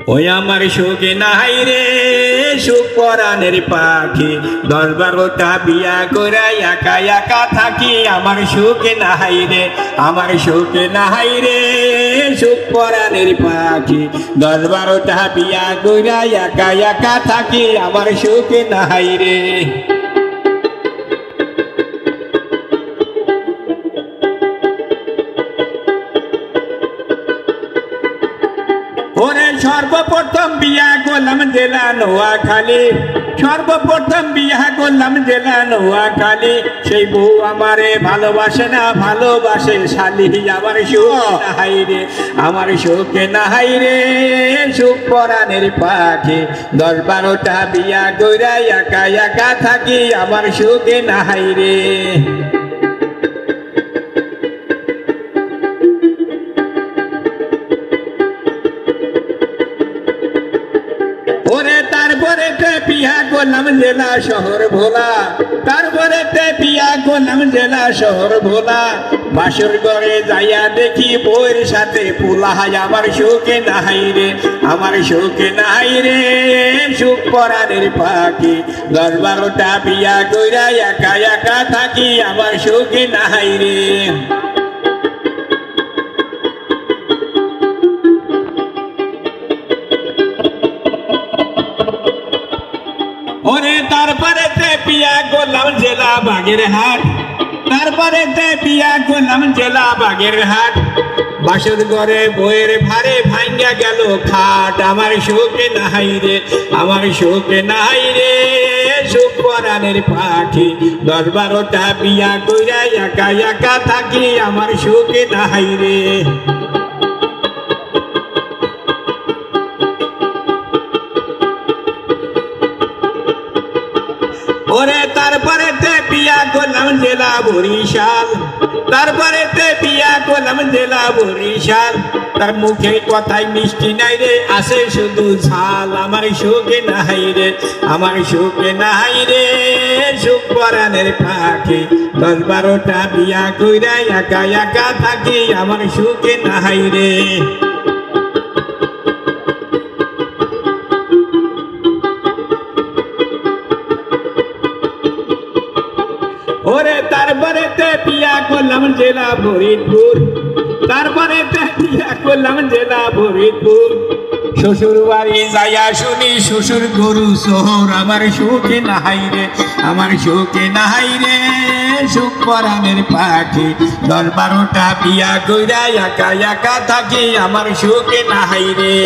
ওই আমার সুখে নাই রে সুখ পরাণের পাখি 10-12টা বিয়া করে একা একা থাকি আমার সুখে নাই রে আমার সুখে নাই রে সুখ পরাণের পাখি 10-12টা বিয়া করে একা একা থাকি আমার সুখে নাই রে। ওরে সর্বপ্রথম বিয়া করলাম জেলা নোয়াখালী, সর্বপ্রথম বিয়া করলাম জেলা নোয়াখালী। সেই বউ আমারে ভালোবাসে না ভালোবাসে শালি আমার সুখ নাই রে আমার সুখে নাই রে সুখ পরাণের পাখি 10-12টা বিয়া কইরা একা একা থাকি আমার সুখে নাই রে। ওরে তারপরে বিয়া করলাম জেলা শহর ভোলা, তারপরে বিয়া করলাম জেলা শহর ভোলা। বাসর ঘরে যাইয়া দেখি বউয়ের সাথে পোলা আমার সুখে নাই রে আমার সুখে নাই রে সুখ পরাণের পাখি 10-12টা বিয়া কইরা একা একা থাকি আমার সুখে নাই রে। ওরে তারপরে বিয়া করলাম জেলা বাগেরহাট, তারপরে বিয়া করলাম জেলা বাগেরহাট। বাসর ঘরে বইয়ের ভারে ভাঙ্গা গেল খাট আমার সুখে নাই রে আমার সুখে নাই রে সুখ পরাণের পাখি 10-12টা বিয়া কইরা একা একা থাকি আমার সুখে নাই রে। ওরে তারপরে বিয়া করলাম জেলা বরিশাল, তারপরে বিয়া করলাম জেলা বরিশাল। তার মুখে কথাই মিষ্টি নাই রে আসে শুধু ঝাল আমার সুখে নাই রে আমার সুখে নাই রে সুখ পরাণের পাখি 10-12টা বিয়া কইরা একা একা থাকি আমার সুখে নাই রে। ওরে তারপরে বিয়া করলাম জেলা ফরিদপুর, তারপরে বিয়া করলাম জেলা ফরিদপুর। শ্বশুর বাড়ি যাইয়া শুনি শ্বশুর গরু শহর আমার সুখে নাই রে আমার সুখে নাই রে সুখ পরাণের পাখি 10-12টা বিয়া কইরা একা একা থাকি আমার সুখে নাই রে।